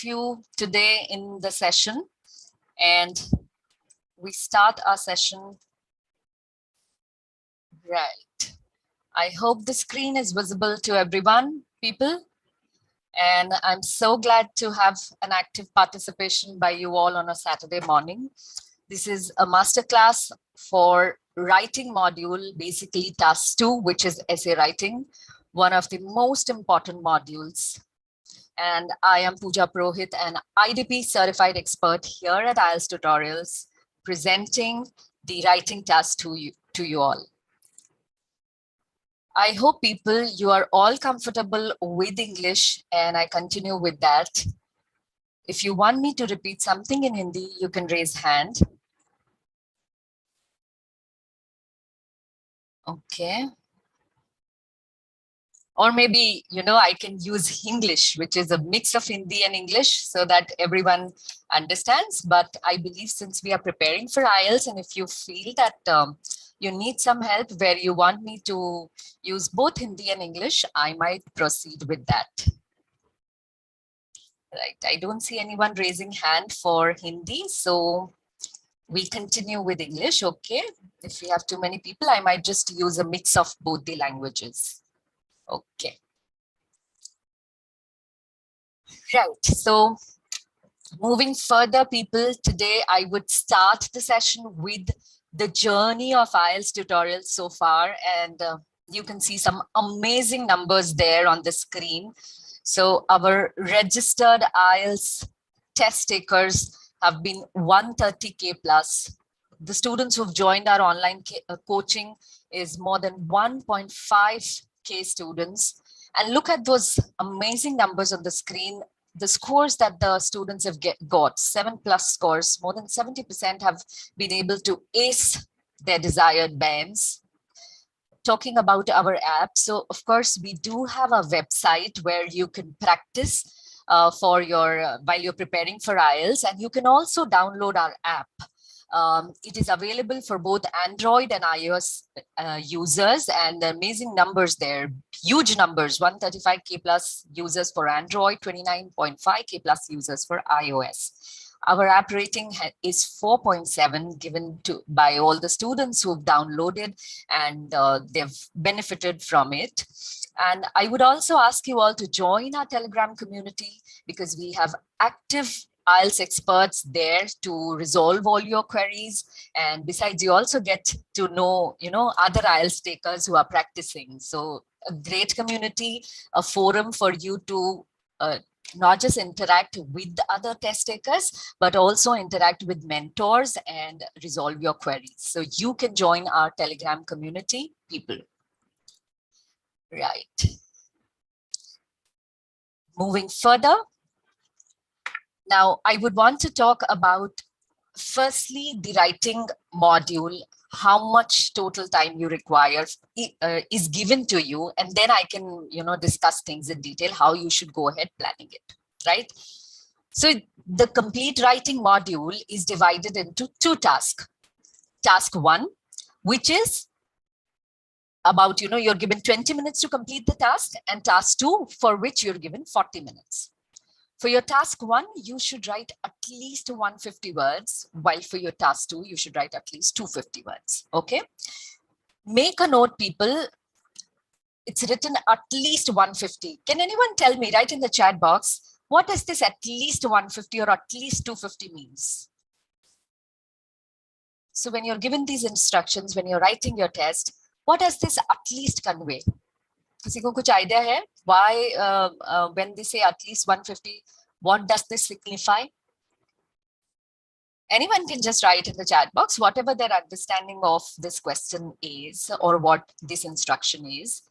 You today in the session, and we start our session right. I hope the screen is visible to everyone, people, and I'm so glad to have an active participation by you all on a Saturday morning. This is a masterclass for writing module, basically task 2, which is essay writing, one of the most important modules. And I am Pooja Purohit, an IDP certified expert here at IELTS Tutorials, presenting the writing task to you all. I hope people, you are all comfortable with English, and I continue with that. If you want me to repeat something in Hindi, you can raise hand. Okay. Or maybe, I can use English, which is a mix of Hindi and English so that everyone understands. But I believe since we are preparing for IELTS, and if you feel that you need some help where you want me to use both Hindi and English, I might proceed with that. Right, I don't see anyone raising hand for Hindi, so we continue with English, okay? If we have too many people, I might just use a mix of both the languages. Okay. Right, so moving further, people, today I would start the session with the journey of IELTS tutorials so far, and you can see some amazing numbers there on the screen. So our registered IELTS test takers have been 130K plus. The students who've joined our online coaching is more than 1.5K students. And look at those amazing numbers on the screen. The scores that the students have got, 7+ scores, more than 70% have been able to ace their desired bands. Talking about our app, so of course we do have a website where you can practice for your while you're preparing for IELTS, and you can also download our app. It is available for both Android and iOS users, and amazing numbers there, huge numbers, 135K plus users for Android, 29.5K plus users for iOS. Our app rating is 4.7 given by all the students who've downloaded, and they've benefited from it. And I would also ask you all to join our Telegram community, because we have active IELTS experts there to resolve all your queries. And besides, you also get to know, other IELTS takers who are practicing. So a great community, a forum for you to not just interact with other test takers, but also interact with mentors and resolve your queries. So you can join our Telegram community, people. Right. Moving further. Now, I would want to talk about, firstly, the writing module, how much total time you require is given to you. And then I can, discuss things in detail, how you should go ahead planning it, right? So the complete writing module is divided into 2 tasks. Task 1, which is about, you're given 20 minutes to complete the task, and task 2, for which you're given 40 minutes. For your task 1, you should write at least 150 words, while for your task 2, you should write at least 250 words, okay? Make a note, people. It's written at least 150. Can anyone tell me, right in the chat box, what does this at least 150 or at least 250 means? So when you're given these instructions, when you're writing your test, what does this at least convey? किसी को कुछ idea है why when they say at least 150, what does this signify? Anyone can just write in the chat box whatever their understanding of this question is, or what this instruction is,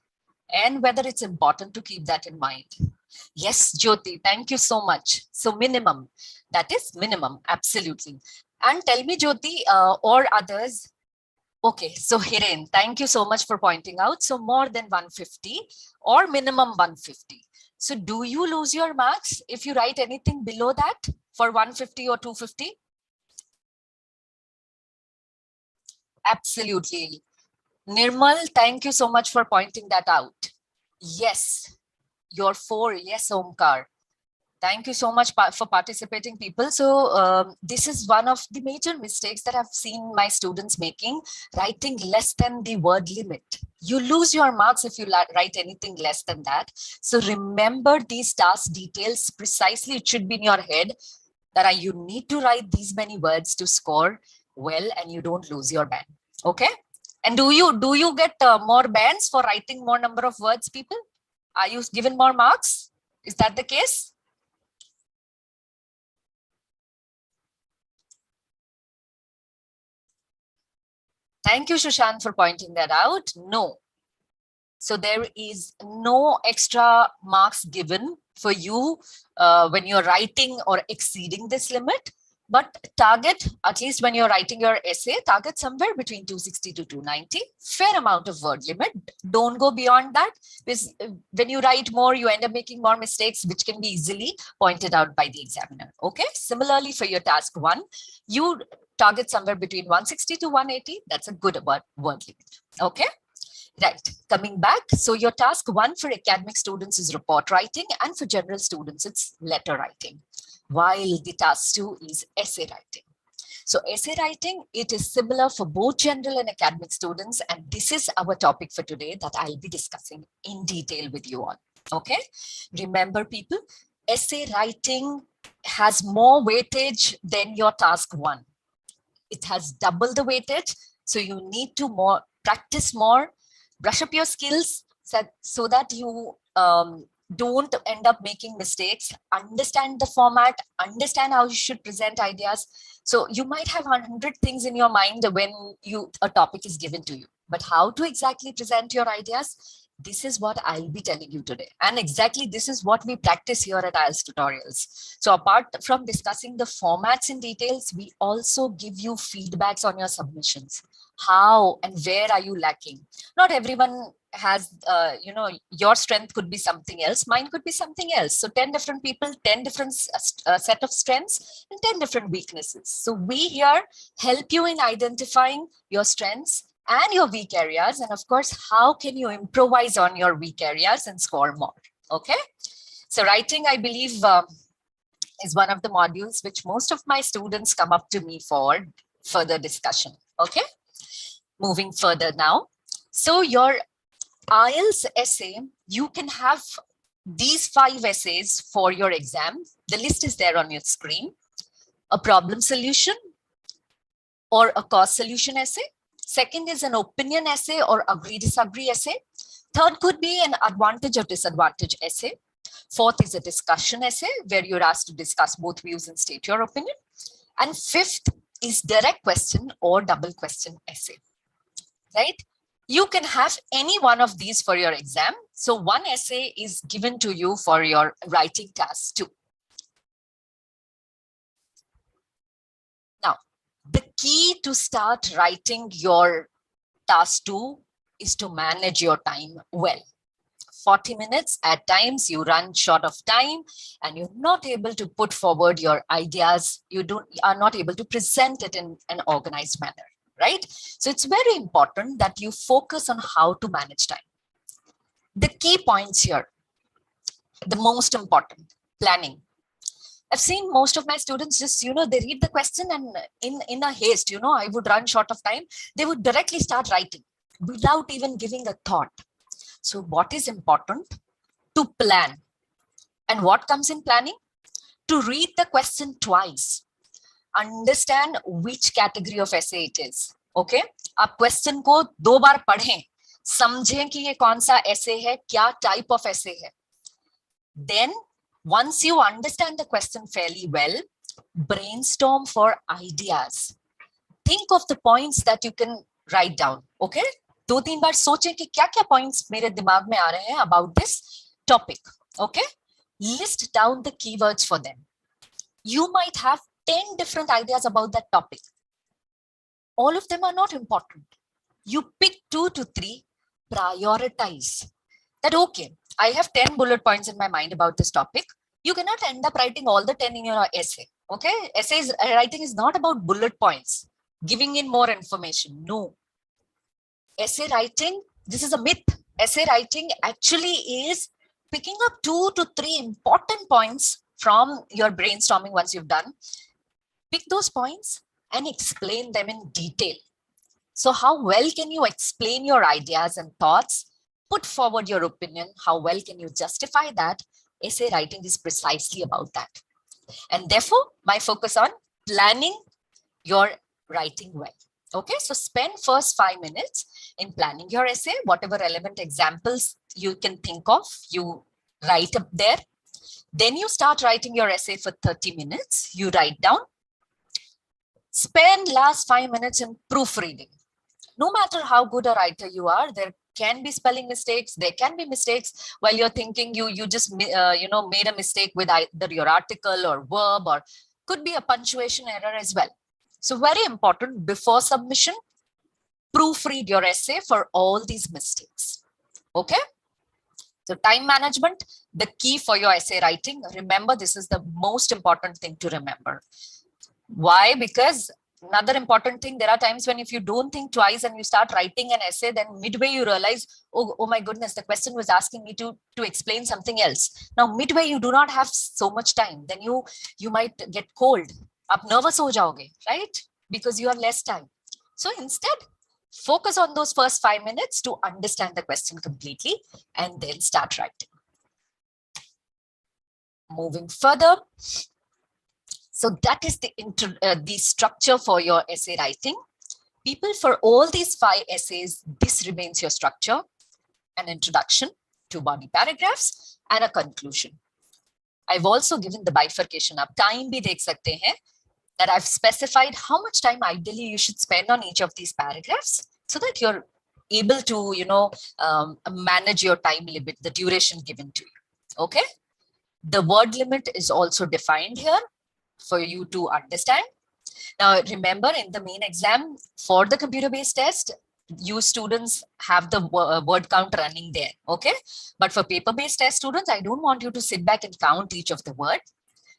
and whether it's important to keep that in mind. Yes, Jyoti, thank you so much. So minimum, that is minimum, absolutely. And tell me, Jyoti, or others. Okay, so Hiren, thank you so much for pointing out. So more than 150 or minimum 150. So do you lose your marks if you write anything below that for 150 or 250? Absolutely. Nirmal, thank you so much for pointing that out. Yes, your 4, yes, Omkar. Thank you so much for participating, people. So this is one of the major mistakes that I've seen my students making, writing less than the word limit. You lose your marks if you write anything less than that. So remember these task details precisely. It should be in your head that you need to write these many words to score well, and you don't lose your band. Okay. And do you get more bands for writing more number of words, people? Are you given more marks? Is that the case? Thank you, Sushant, for pointing that out. No. So there is no extra marks given for you when you're writing or exceeding this limit. But target, at least when you're writing your essay, target somewhere between 260 to 290. Fair amount of word limit. Don't go beyond that, because when you write more, you end up making more mistakes, which can be easily pointed out by the examiner. Okay. Similarly, for your task 1, you target somewhere between 160 to 180. That's a good word limit. Okay. Right, coming back. So your task 1 for academic students is report writing, and for general students, it's letter writing, while the task 2 is essay writing. So essay writing, it is similar for both general and academic students. And this is our topic for today that I'll be discussing in detail with you all. Okay. Remember, people, essay writing has more weightage than your task 1. It has double the weightage. So you need to practice more, brush up your skills so that you don't end up making mistakes, understand the format, understand how you should present ideas. So you might have 100 things in your mind when a topic is given to you, but how to exactly present your ideas, this is what I'll be telling you today. And exactly this is what we practice here at IELTS Tutorials. So apart from discussing the formats in details, we also give you feedbacks on your submissions. How and where are you lacking? Not everyone has, your strength could be something else. Mine could be something else. So 10 different people, 10 different set of strengths and 10 different weaknesses. So we here help you in identifying your strengths and your weak areas. And of course, how can you improvise on your weak areas and score more? Okay. So writing, I believe, is one of the modules which most of my students come up to me for further discussion. Okay. Moving further now. So your IELTS essay, you can have these 5 essays for your exam. The list is there on your screen. A problem solution or a cause solution essay. Second is an opinion essay or agree-disagree essay. Third could be an advantage or disadvantage essay. Fourth is a discussion essay where you're asked to discuss both views and state your opinion. And fifth is direct question or double question essay, right? You can have any one of these for your exam. So one essay is given to you for your writing task 2. Now, the key to start writing your task 2 is to manage your time well. 40 minutes, at times you run short of time and you're not able to put forward your ideas. You are not able to present it in an organized manner, right? So it's very important that you focus on how to manage time. The key points here, the most important, planning. I've seen most of my students just, they read the question and in a haste, I would run short of time. They would directly start writing without even giving a thought. So what is important? To plan. And what comes in planning? To read the question twice. Understand which category of essay it is. Okay? आप question को 2 बार पढ़ें, समझें कि ये कौन सा essay है, क्या type of essay है. Then, once you understand the question fairly well, brainstorm for ideas. Think of the points that you can write down. Okay? 2-3 बार सोचें कि क्या-क्या points मेरे दिमाग में आ रहे हैं about this topic. Okay? List down the keywords for them. You might have 10 different ideas about that topic. All of them are not important. You pick 2 to 3, prioritize. That, okay, I have 10 bullet points in my mind about this topic. You cannot end up writing all the 10 in your essay. Okay? Writing is not about bullet points, giving in more information. No. Essay writing, this is a myth. Essay writing actually is picking up 2 to 3 important points from your brainstorming once you've done, pick those points and explain them in detail. So how well can you explain your ideas and thoughts, put forward your opinion, how well can you justify that? Essay writing is precisely about that. And therefore, my focus on planning your writing well. Okay, so spend first 5 minutes in planning your essay, whatever relevant examples you can think of, you write up there. Then you start writing your essay for 30 minutes, you write down. Spend last 5 minutes in proofreading. No matter how good a writer you are, there can be spelling mistakes, there can be mistakes while you're thinking you just made a mistake with either your article or verb, or could be a punctuation error as well. So very important, before submission, proofread your essay for all these mistakes. Okay. So time management, the key for your essay writing. Remember, this is the most important thing to remember. Why? Because another important thing, there are times when if you don't think twice and you start writing an essay, then midway you realize, oh my goodness, the question was asking me to explain something else. Now, midway you do not have so much time. Then you might get cold. Aap nervous ho jaoge, right? Because you have less time. So instead, focus on those first 5 minutes to understand the question completely and then start writing. Moving further. So that is the structure for your essay writing. People, for all these 5 essays, this remains your structure: an introduction, 2 body paragraphs, and a conclusion. I've also given the bifurcation. Up time bhi dekh sakte hain, that I've specified how much time ideally you should spend on each of these paragraphs so that you're able to, manage your time limit, the duration given to you. Okay. The word limit is also defined here for you to understand. Now, remember, in the main exam for the computer-based test, you students have the word count running there. Okay. But for paper-based test students, I don't want you to sit back and count each of the word.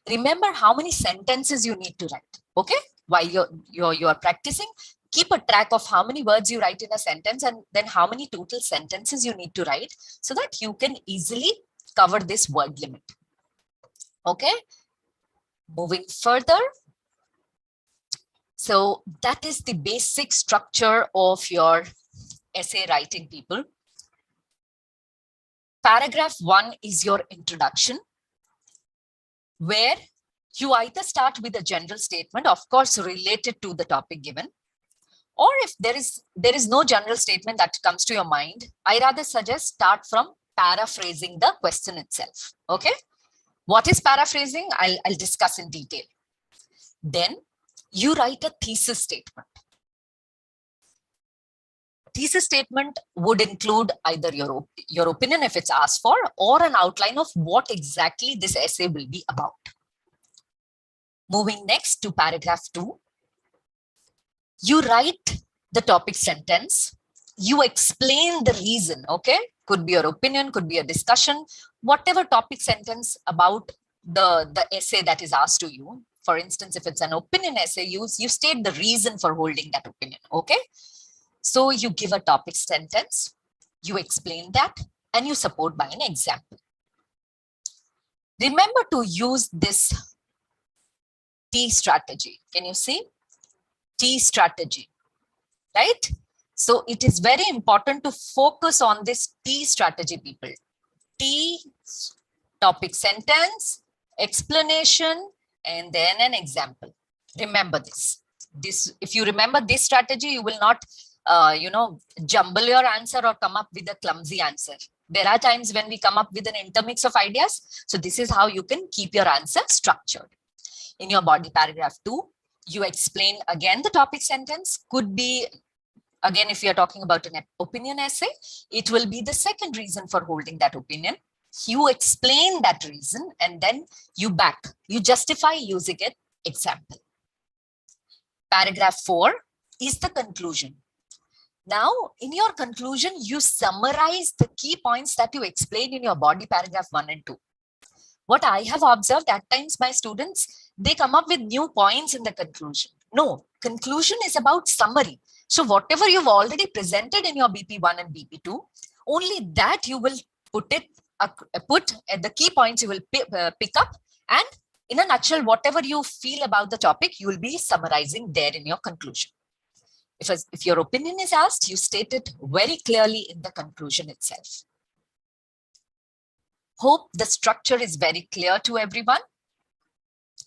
Remember how many sentences you need to write. Okay. While you're practicing, keep a track of how many words you write in a sentence and then how many total sentences you need to write so that you can easily cover this word limit. Okay. Moving further. So that is the basic structure of your essay writing, people. Paragraph 1 is your introduction, where you either start with a general statement, of course, related to the topic given, or if there is no general statement that comes to your mind, I rather suggest start from paraphrasing the question itself. Okay. What is paraphrasing? I'll discuss in detail. Then you write a thesis statement. Thesis statement would include either your opinion if it's asked for, or an outline of what exactly this essay will be about. Moving next to paragraph 2, you write the topic sentence. You explain the reason. Okay. Could be your opinion, could be a discussion, whatever topic sentence about the essay that is asked to you. For instance, if it's an opinion essay, you state the reason for holding that opinion. Okay. So you give a topic sentence, you explain that, and you support by an example. Remember to use this T strategy. Can you see? T strategy, right? So it is very important to focus on this T strategy, people. T, topic sentence, explanation, and then an example. Remember this. If you remember this strategy, you will not, jumble your answer or come up with a clumsy answer. There are times when we come up with an intermix of ideas. So this is how you can keep your answer structured. In your body paragraph 2, you explain again the topic sentence. Could be, again, if you're talking about an opinion essay, it will be the second reason for holding that opinion. You explain that reason and then you justify using an example. Paragraph 4 is the conclusion. Now, in your conclusion, you summarize the key points that you explained in your body paragraph 1 and 2. What I have observed at times, my students, they come up with new points in the conclusion. No, conclusion is about summary. So whatever you've already presented in your BP1 and BP2, only that you will put the key points you will pick up And in a nutshell, whatever you feel about the topic, you will be summarizing there in your conclusion. If your opinion is asked, you state it very clearly in the conclusion itself. Hope the structure is very clear to everyone.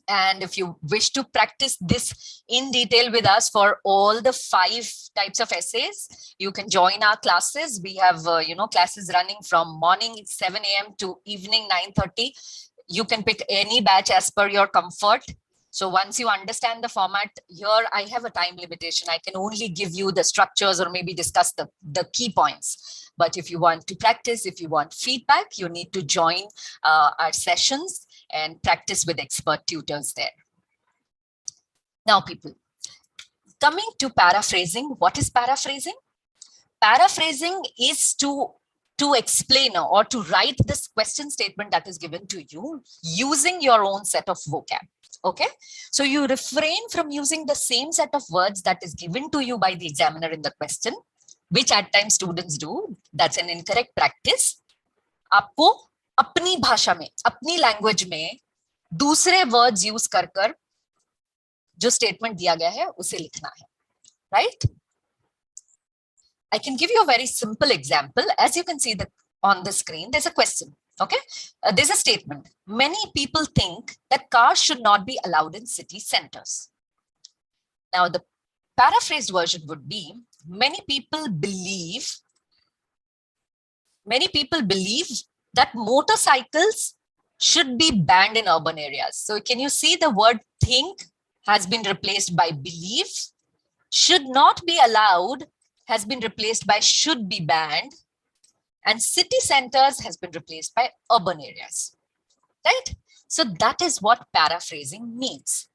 And if you wish to practice this in detail with us for all the 5 types of essays, you can join our classes. We have, classes running from morning 7 a.m. to evening 9:30. You can pick any batch as per your comfort. So once you understand the format, here I have a time limitation. I can only give you the structures or maybe discuss the key points. But if you want to practice, if you want feedback, you need to join our sessions and practice with expert tutors there. Now, people, coming to paraphrasing, what is paraphrasing? Paraphrasing is to explain or to write this question statement that is given to you using your own set of vocab. Okay, so you refrain from using the same set of words that is given to you by the examiner in the question, which at times students do. That's an incorrect practice. आपको अपनी भाषा में, अपनी language में दूसरे words use कर जो statement दिया गया है उसे लिखना है, right? I can give you a very simple example. As you can see on the screen, there's a question. Okay, there's a statement. Many people think that cars should not be allowed in city centers. Now, the paraphrased version would be, many people believe that motorcycles should be banned in urban areas. So can you see the word think has been replaced by believe, should not be allowed has been replaced by should be banned, and city centers has been replaced by urban areas, right? So that is what paraphrasing means.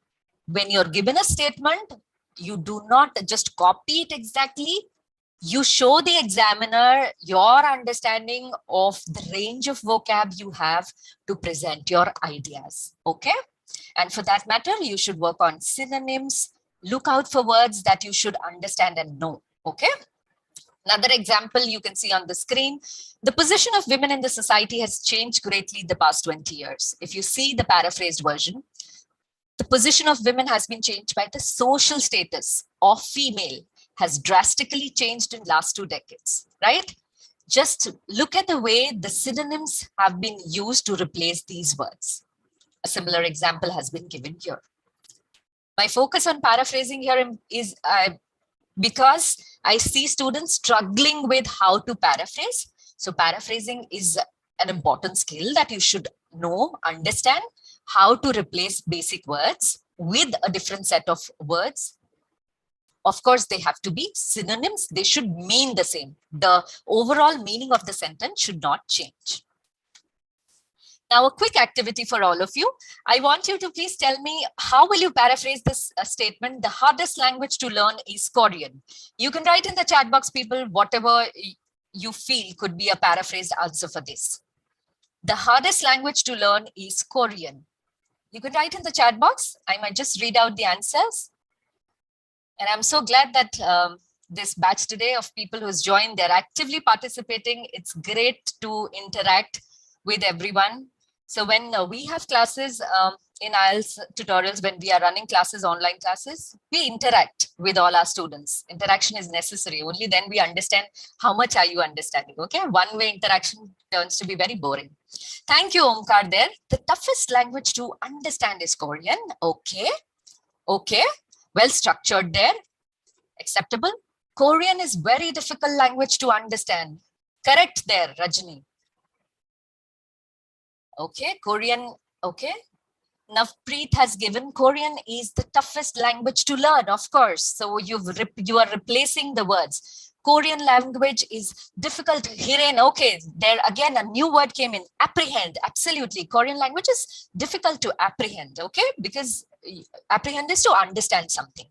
When you're given a statement, you do not just copy it exactly. You show the examiner your understanding of the range of vocab you have to present your ideas, okay? And for that matter, you should work on synonyms, look out for words that you should understand and know, okay? Another example you can see on the screen, the position of women in the society has changed greatly the past 20 years. If you see the paraphrased version, the position of women has been changed by the social status of female has drastically changed in last 2 decades, right? Just look at the way the synonyms have been used to replace these words. A similar example has been given here. My focus on paraphrasing here is because I see students struggling with how to paraphrase. So paraphrasing is an important skill that you should know, understand how to replace basic words with a different set of words. Of course, they have to be synonyms. They should mean the same. The overall meaning of the sentence should not change. Now, a quick activity for all of you. I want you to please tell me, how will you paraphrase this statement? The hardest language to learn is Korean. You can write in the chat box, people, whatever you feel could be a paraphrased answer for this. The hardest language to learn is Korean. You can write in the chat box. I might just read out the answers. And I'm so glad that this batch today of people who's joined, they're actively participating. It's great to interact with everyone. So when we have classes in IELTS tutorials, when we are running classes, online classes, we interact with all our students. Interaction is necessary. Only then we understand how much are you understanding. Okay, one-way interaction turns to be very boring. Thank you, Omkar there. The toughest language to understand is Korean. Okay, okay, well structured there. Acceptable. Korean is very difficult language to understand. Correct there, Rajni. Okay, Korean, okay. Navpreet has given Korean is the toughest language to learn, of course. So you are replacing the words. Korean language is difficult. Hiren, okay, there again a new word came in, apprehend. Absolutely, Korean language is difficult to apprehend, okay? Because apprehend is to understand something.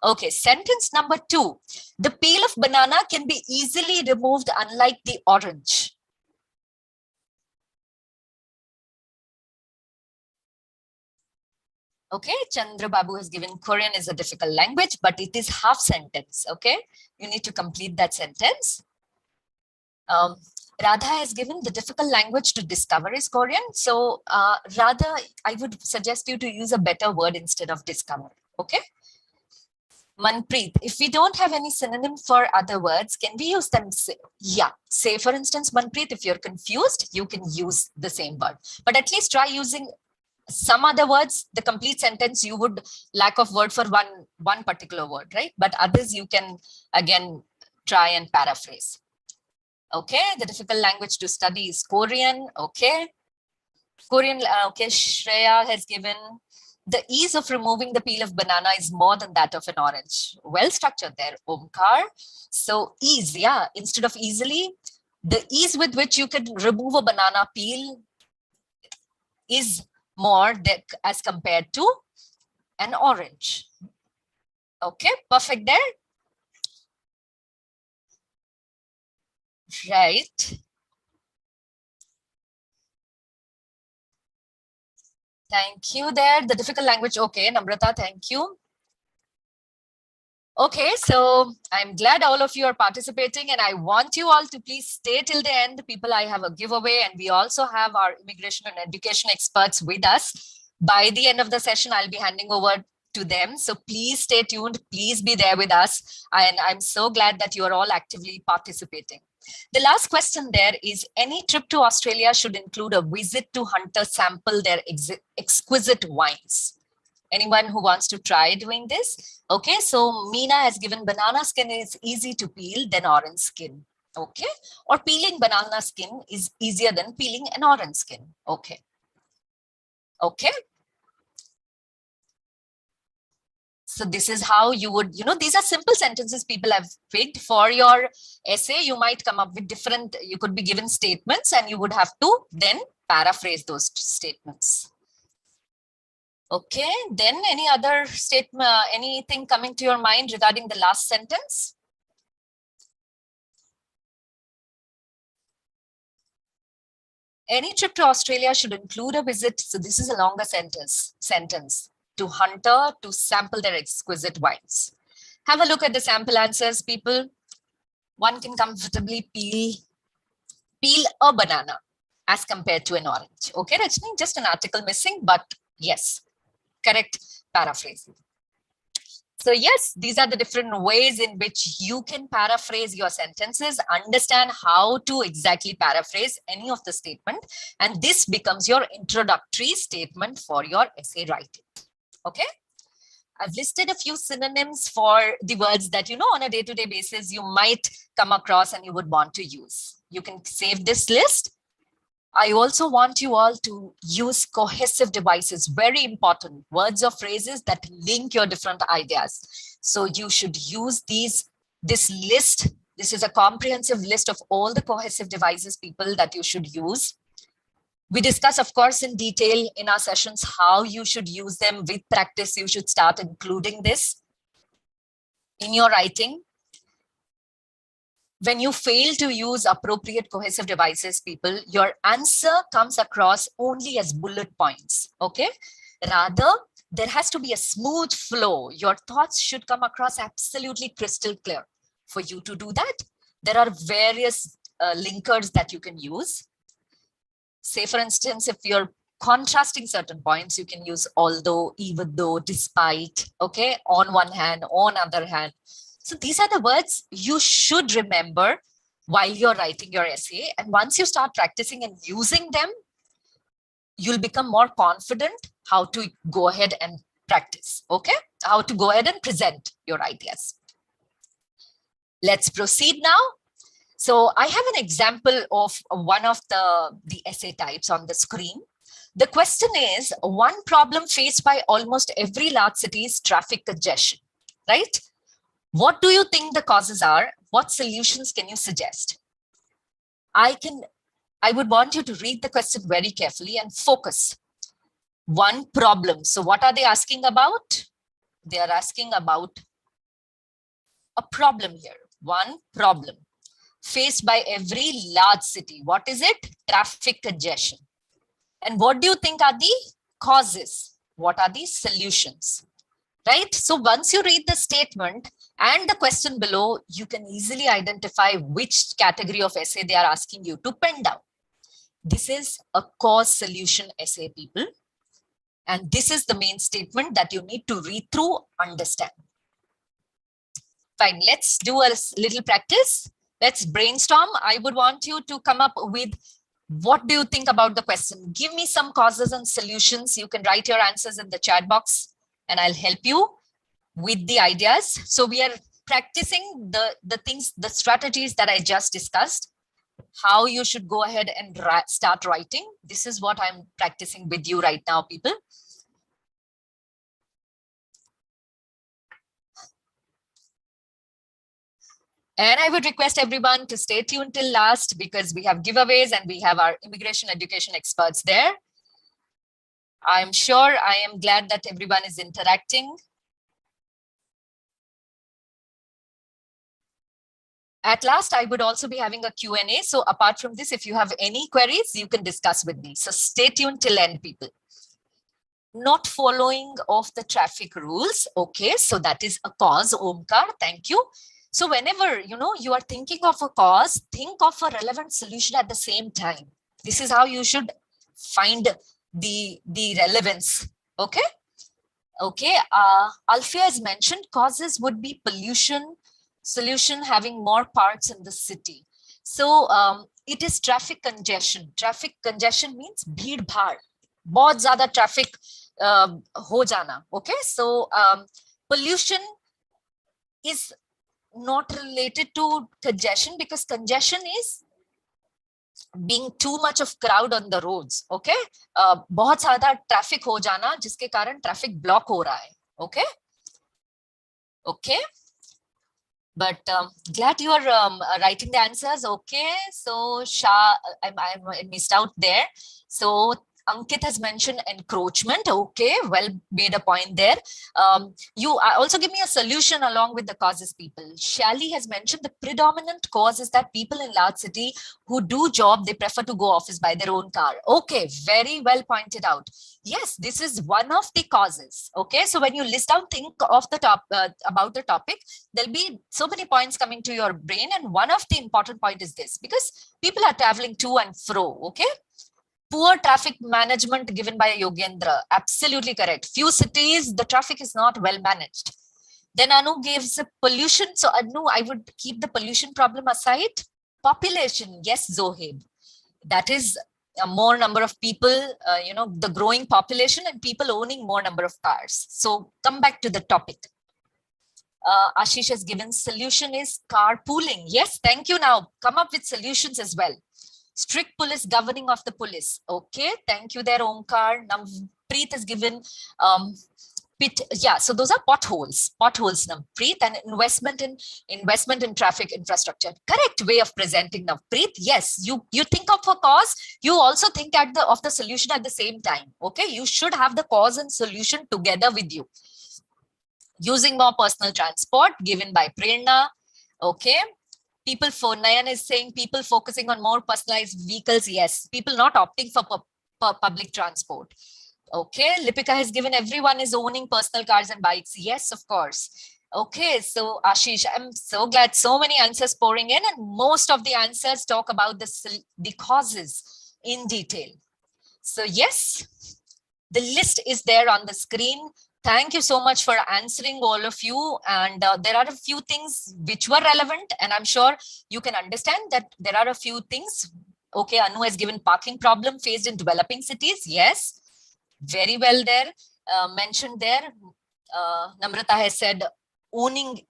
Okay, sentence number 2. The peel of banana can be easily removed unlike the orange. Okay, Chandra Babu has given Korean is a difficult language, but it is half sentence. Okay, you need to complete that sentence. Radha has given the difficult language to discover is Korean. So Radha, I would suggest you to use a better word instead of discover. Okay. Manpreet, if we don't have any synonym for other words, can we use them? Yeah. Say, for instance, Manpreet, if you're confused, you can use the same word. But at least try using some other words. The complete sentence, you would lack of word for one particular word, right? But others you can, again, try and paraphrase. Okay, the difficult language to study is Korean. Okay. Korean, okay, Shreya has given the ease of removing the peel of banana is more than that of an orange. Well structured there, Omkar. So ease, yeah, instead of easily, the ease with which you can remove a banana peel is more as compared to an orange. Okay, perfect there. Right. Thank you there. The difficult language. Okay, Namrata, thank you. Okay, so I'm glad all of you are participating, and I want you all to please stay till the end. People, I have a giveaway, and we also have our immigration and education experts with us. By the end of the session, I'll be handing over to them. So please stay tuned. Please be there with us. And I'm so glad that you are all actively participating. The last question there is, any trip to Australia should include a visit to Hunter sample their exquisite wines. Anyone who wants to try doing this? Okay, so Meena has given banana skin is easy to peel than orange skin. Okay, or peeling banana skin is easier than peeling an orange skin. Okay. Okay. So this is how you would, these are simple sentences people have picked for your essay. You might come up with different, you could be given statements and you would have to then paraphrase those statements. Okay, then any other statement, anything coming to your mind regarding the last sentence? Any trip to Australia should include a visit. So this is a longer sentence to Hunter to sample their exquisite wines. Have a look at the sample answers, people. One can comfortably peel a banana as compared to an orange. Okay, Rajni, just an article missing, but yes, correct paraphrasing. So yes, these are the different ways in which you can paraphrase your sentences, understand how to exactly paraphrase any of the statement, and this becomes your introductory statement for your essay writing. Okay. I've listed a few synonyms for the words that, on a day-to-day basis, you might come across and you would want to use. You can save this list. I also want you all to use cohesive devices, very important, words or phrases that link your different ideas. So you should use this list. This is a comprehensive list of all the cohesive devices, people, that you should use. We discuss, of course, in detail in our sessions how you should use them. With practice, you should start including this in your writing. When you fail to use appropriate cohesive devices, people, your answer comes across only as bullet points, okay? Rather, there has to be a smooth flow. Your thoughts should come across absolutely crystal clear. For you to do that, there are various linkers that you can use. Say, for instance, if you're contrasting certain points, you can use although, even though, despite, okay? On one hand, on other hand. So these are the words you should remember while you're writing your essay. And once you start practicing and using them, you'll become more confident how to go ahead and practice, okay? How to go ahead and present your ideas. Let's proceed now. So I have an example of one of the essay types on the screen. The question is, one problem faced by almost every large city is traffic congestion, right? What do you think the causes are? What solutions can you suggest? I would want you to read the question very carefully and focus. One problem. So what are they asking about? They are asking about a problem here. One problem faced by every large city. What is it? Traffic congestion. And what do you think are the causes? What are the solutions? right? So once you read the statement and the question below, you can easily identify which category of essay they are asking you to pen down. This is a cause solution essay, people. And this is the main statement that you need to read through, understand. Fine, let's do a little practice. Let's brainstorm. I would want you to come up with, what do you think about the question? Give me some causes and solutions. You can write your answers in the chat box and I'll help you with the ideas. So we are practicing the things, the strategies that I just discussed, how you should go ahead and start writing. This is what I'm practicing with you right now, people. And I would request everyone to stay tuned till last, because we have giveaways and we have our immigration education experts there. I'm sure, I am glad that everyone is interacting. At last, I would also be having a Q&A. So apart from this, if you have any queries, you can discuss with me. So stay tuned till end, people. Not following of the traffic rules. Okay, so that is a cause, Omkar. Thank you. So whenever, you are thinking of a cause, think of a relevant solution at the same time. This is how you should find the relevance. Okay. Okay. Alfia has mentioned causes would be pollution, solution having more parts in the city. So it is traffic congestion. Traffic congestion means bheed bhaad, bahut zyada traffic ho jana. Okay. So pollution is not related to congestion, because congestion is being too much of crowd on the roads. Okay. बहुत ज़्यादा traffic हो जाना जिसके कारण traffic block हो रहा है. Okay. Okay. But glad you are writing the answers. Okay. So Shah, I missed out there. So Ankit has mentioned encroachment. Okay, well made a point there. You also give me a solution along with the causes, people. Shally has mentioned the predominant cause is that people in large city who do job, they prefer to go office by their own car. Okay, very well pointed out. Yes, this is one of the causes. Okay, so when you list down, think of the top about the topic, there'll be so many points coming to your brain. And one of the important point is this, because people are traveling to and fro. Okay. Poor traffic management given by Yogendra. Absolutely correct. Few cities, the traffic is not well managed. Then Anu gives pollution. So Anu, I would keep the pollution problem aside. Population. Yes, Zohib. That is a more number of people, the growing population and people owning more number of cars. So come back to the topic. Ashish has given solution is carpooling. Yes, thank you. Now come up with solutions as well. Strict police governing of the police. Okay, thank you there, Omkar. Nampreet has given yeah, so those are potholes, Nampreet, and investment in traffic infrastructure. Correct way of presenting, Nampreet. Yes, you think of a cause, you also think of the solution at the same time. Okay, you should have the cause and solution together with you. Using more personal transport given by Prerna. Okay. People for Nayan is saying people focusing on more personalized vehicles. Yes, people not opting for public transport. Okay, Lipika has given everyone is owning personal cars and bikes. Yes, of course. Okay, so Ashish, I'm so glad so many answers pouring in, and most of the answers talk about the causes in detail. So yes, the list is there on the screen. Thank you so much for answering, all of you. And there are a few things which were relevant, and I'm sure you can understand that there are a few things. Okay, Anu has given parking problem faced in developing cities. Yes, very well there. Mentioned there. Namrata has said owning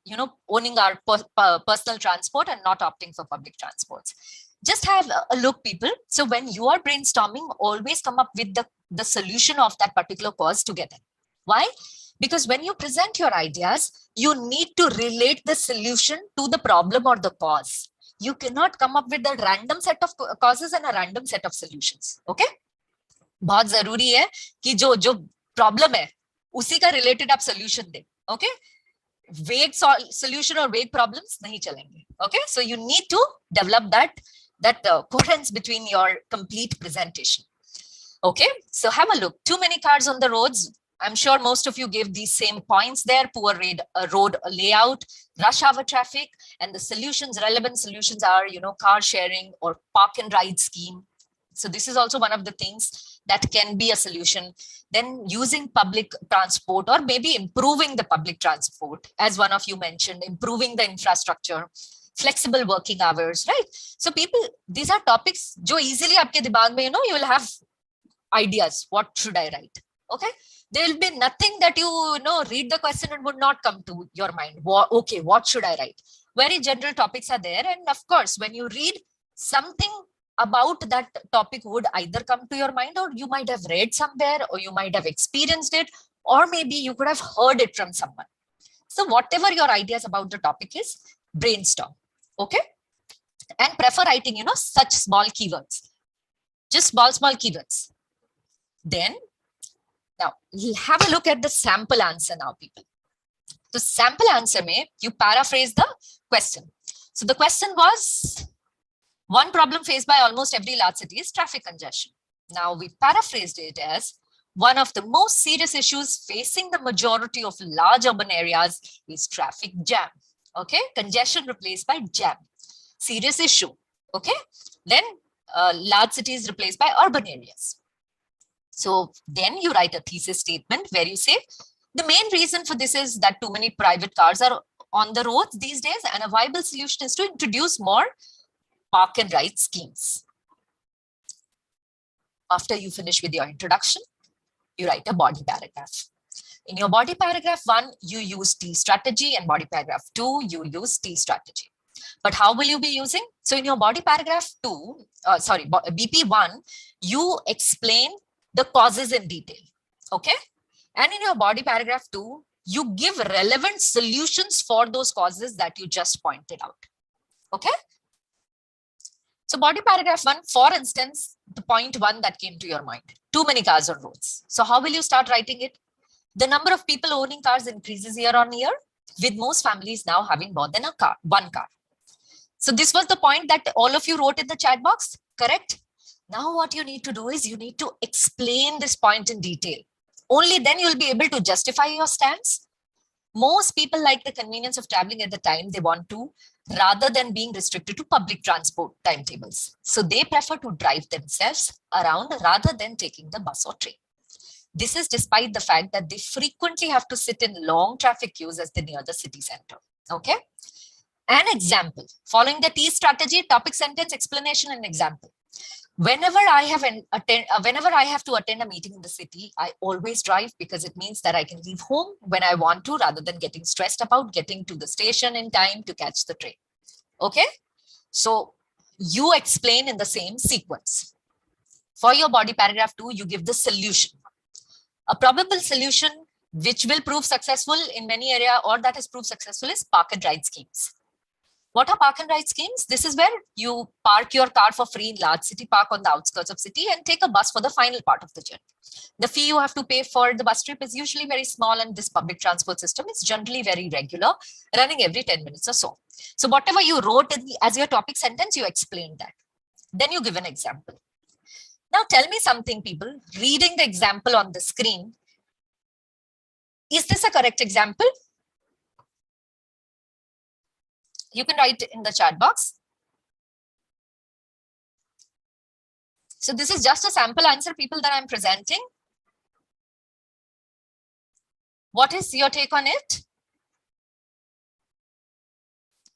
our personal transport and not opting for public transports. Just have a look, people. So when you are brainstorming, always come up with the solution of that particular cause together. Why? Because when you present your ideas, you need to relate the solution to the problem or the cause. You cannot come up with a random set of causes and a random set of solutions. Okay? बहुत जरूरी है कि जो problem है उसी का related आप solution they. Okay? Vague solution or vague problems nahi chalenge. Okay? So you need to develop that coherence between your complete presentation. Okay? So have a look. Too many cars on the roads. I'm sure most of you gave these same points there: poor road layout, rush hour traffic, and the solutions, relevant solutions are, car sharing or park and ride scheme. So this is also one of the things that can be a solution. Then using public transport, or maybe improving the public transport, as one of you mentioned, improving the infrastructure, flexible working hours, right? So people, these are topics jo easily aapke dimag mein, you will have ideas. What should I write? Okay. There will be nothing that you read the question and would not come to your mind. Okay, what should I write? Very general topics are there. And of course, when you read, something about that topic would either come to your mind, or you might have read somewhere, or you might have experienced it, or maybe you could have heard it from someone. So whatever your ideas about the topic is, brainstorm. Okay. And prefer writing, such small keywords, just small keywords. Then now have a look at the sample answer now, people. The sample answer may you paraphrase the question. So the question was, one problem faced by almost every large city is traffic congestion. Now we paraphrased it as, one of the most serious issues facing the majority of large urban areas is traffic jam. Okay, congestion replaced by jam. Serious issue. Okay, then large cities replaced by urban areas. So then you write a thesis statement where you say, the main reason for this is that too many private cars are on the roads these days, and a viable solution is to introduce more park and ride schemes. After you finish with your introduction, you write a body paragraph. In your body paragraph 1, you use T strategy, and body paragraph 2, you use T strategy. But how will you be using? So in your body paragraph 2, BP 1, you explain the causes in detail. Okay. And in your body paragraph 2, you give relevant solutions for those causes that you just pointed out. Okay. So body paragraph 1, for instance, the point 1 that came to your mind, too many cars on roads. So how will you start writing it? The number of people owning cars increases year on year, with most families now having more than one car. So this was the point that all of you wrote in the chat box, correct? Now what you need to do is you need to explain this point in detail. Only then you'll be able to justify your stance. Most people like the convenience of traveling at the time they want to, rather than being restricted to public transport timetables. So they prefer to drive themselves around rather than taking the bus or train. This is despite the fact that they frequently have to sit in long traffic queues as they near the city center. Okay. An example, following the T strategy, topic, sentence, explanation, and example. Whenever I have to attend a meeting in the city, I always drive, because it means that I can leave home when I want to, rather than getting stressed about getting to the station in time to catch the train. Okay. So you explain in the same sequence. For your body paragraph 2, you give the solution. A probable solution which will prove successful in many areas, or that has proved successful, is park and ride schemes. What are park and ride schemes? This is where you park your car for free in large city park on the outskirts of city and take a bus for the final part of the journey. The fee you have to pay for the bus trip is usually very small, and this public transport system is generally very regular, running every 10 minutes or so. So whatever you wrote as your topic sentence, you explain that. Then you give an example. Now tell me something, people. Reading the example on the screen, is this a correct example? You can write in the chat box. So this is just a sample answer, people, that I'm presenting. What is your take on it?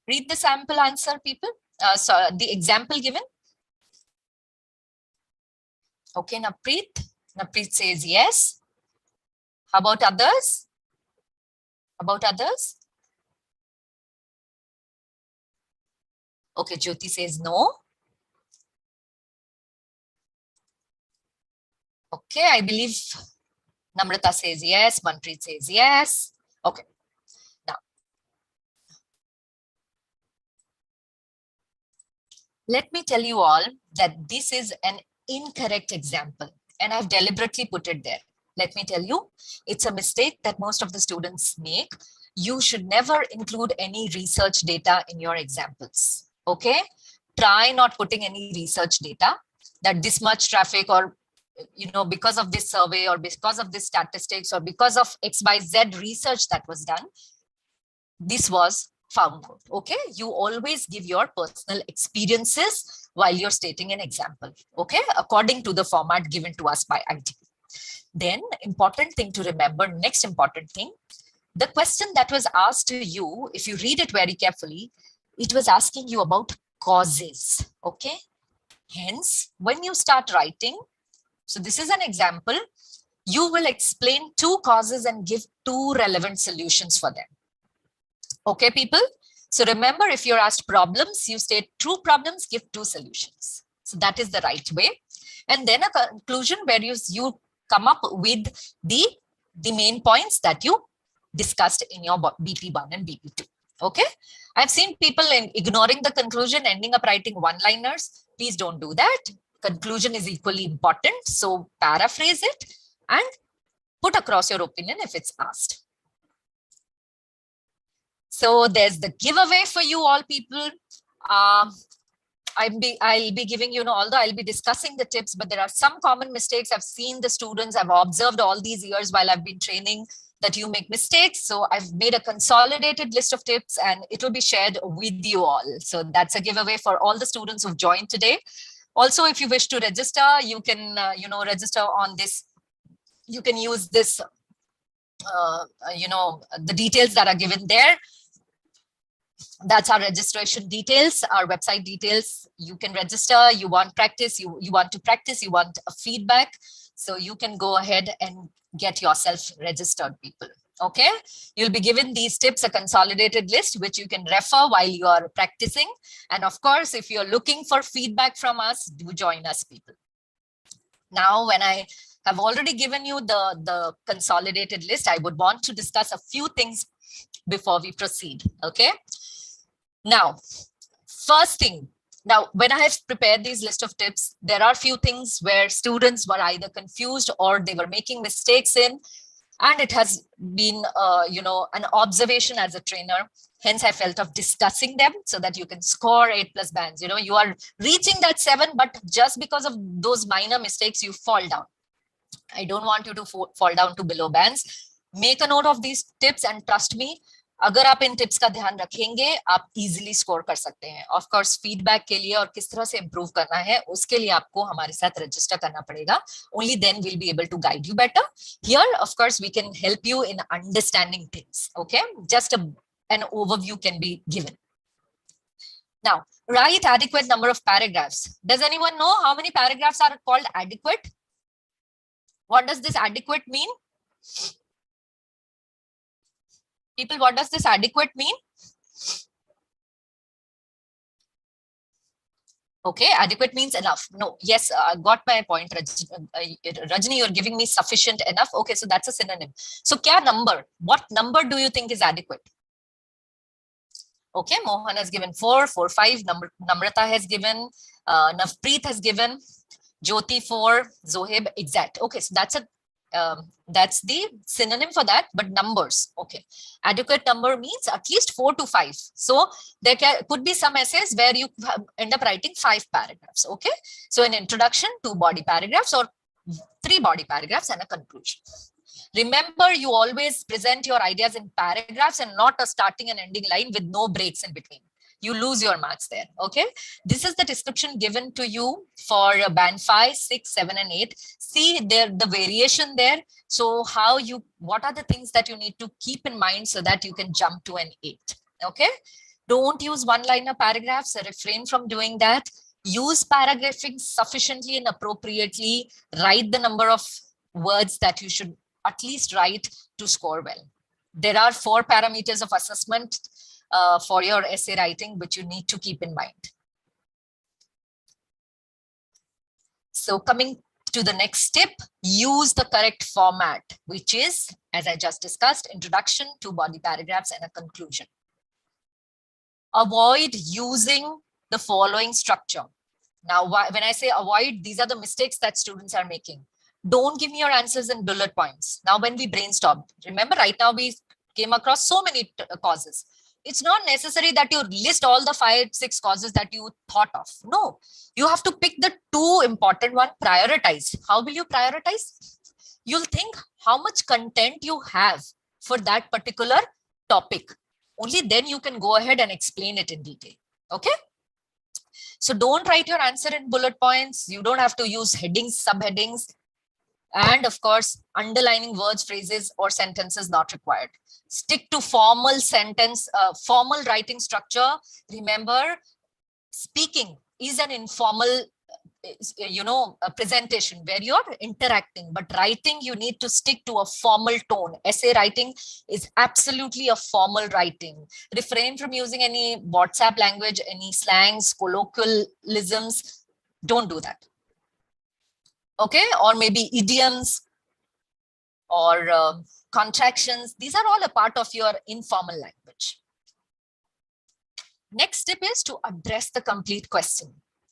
Read the sample answer, people. So the example given. Okay, Napreet. Napreet says yes. How about others? About others? Okay, Jyoti says no. Okay, I believe Namrata says yes. Manpreet says yes. Okay. Now, let me tell you all that this is an incorrect example, and I've deliberately put it there. Let me tell you, it's a mistake that most of the students make. You should never include any research data in your examples. Okay, try not putting any research data that this much traffic, or because of this survey or because of this statistics or because of XYZ research that was done, this was found out. Okay, you always give your personal experiences while you're stating an example, okay, according to the format given to us by IT. Then important thing to remember, next important thing, the question that was asked to you, if you read it very carefully, it was asking you about causes, okay? Hence, when you start writing, so this is an example, you will explain 2 causes and give 2 relevant solutions for them. Okay, people? So remember, if you're asked problems, you state 2 problems, give 2 solutions. So that is the right way. And then a conclusion where you come up with the main points that you discussed in your BP1 and BP2. Okay, I've seen people ignoring the conclusion, ending up writing one-liners. Please don't do that. Conclusion is equally important. So paraphrase it and put across your opinion if it's asked. So there's the giveaway for you all, people. I'll be giving, although I'll be discussing the tips, but there are some common mistakes. I've seen the students, I've observed all these years while I've been training that you make mistakes. So I've made a consolidated list of tips and it will be shared with you all. So that's a giveaway for all the students who've joined today. Also, if you wish to register, you can, register on this. You can use this, the details that are given there. That's our registration details, our website details. You can register, you want practice, you want to practice, you want a feedback. So you can go ahead and get yourself registered, people. Okay, you'll be given these tips, a consolidated list, which you can refer while you are practicing. And of course, if you're looking for feedback from us, do join us, people. Now, when I have already given you the consolidated list, I would want to discuss a few things before we proceed. Okay. Now, first thing, now when I have prepared these list of tips, there are few things where students were either confused or they were making mistakes in, and it has been, an observation as a trainer. Hence, I felt of discussing them so that you can score 8+ bands. You are reaching that 7, but just because of those minor mistakes, you fall down. I don't want you to fall down to below bands. Make a note of these tips and trust me, अगर आप इन tips का ध्यान रखेंगे, आप easily score कर सकते हैं. Of course feedback के लिए और किस तरह से इंप्रूव करना है, उसके लिए आपको हमारे साथ रजिस्टर करना पड़ेगा. Only then we'll be able to guide you better. Here, of course, we can help you in understanding things. Okay, just an overview can be given. Now, write adequate number of paragraphs. Does anyone know how many paragraphs are called adequate? What does this adequate mean? People, what does this adequate mean? Okay, adequate means enough. No, yes, I got my point, Rajni, you're giving me sufficient enough. Okay, so that's a synonym. So, kya number? What number do you think is adequate? Okay, Mohan has given 4, 4, 5. Namrata has given, Navpreet has given, Jyoti 4, Zohib, exact. Okay, so that's the synonym for that, but numbers. Okay, adequate number means at least 4 to 5. So there could be some essays where you end up writing 5 paragraphs. Okay, so an introduction, 2 body paragraphs or 3 body paragraphs and a conclusion. Remember, you always present your ideas in paragraphs and not a starting and ending line with no breaks in between. You lose your marks there. Okay, this is the description given to you for band 5, 6, 7, and 8. See there the variation there. So what are the things that you need to keep in mind so that you can jump to an 8? Okay, don't use one-liner paragraphs. Refrain from doing that. Use paragraphing sufficiently and appropriately. Write the number of words that you should at least write to score well. There are 4 parameters of assessment for your essay writing, which you need to keep in mind. So coming to the next tip, use the correct format, which is, as I just discussed, introduction, 2 body paragraphs and a conclusion. Avoid using the following structure. Now, when I say avoid, these are the mistakes that students are making. Don't give me your answers in bullet points. Now, when we brainstormed, remember right now we came across so many causes. it's not necessary that you list all the 5-6 causes that you thought of. No, you have to pick the 2 important one, prioritize. How will you prioritize? You'll think how much content you have for that particular topic. Only then you can go ahead and explain it in detail. Okay. So don't write your answer in bullet points. You don't have to use headings, subheadings. And of course, underlining words, phrases, or sentences not required. Stick to formal sentence, formal writing structure. Remember, speaking is an informal, a presentation where you're interacting, but writing, you need to stick to a formal tone. Essay writing is absolutely a formal writing. Refrain from using any WhatsApp language, any slangs, colloquialisms. Don't do that. Okay, or maybe idioms or contractions. These are all a part of your informal language. Next step is to address the complete question.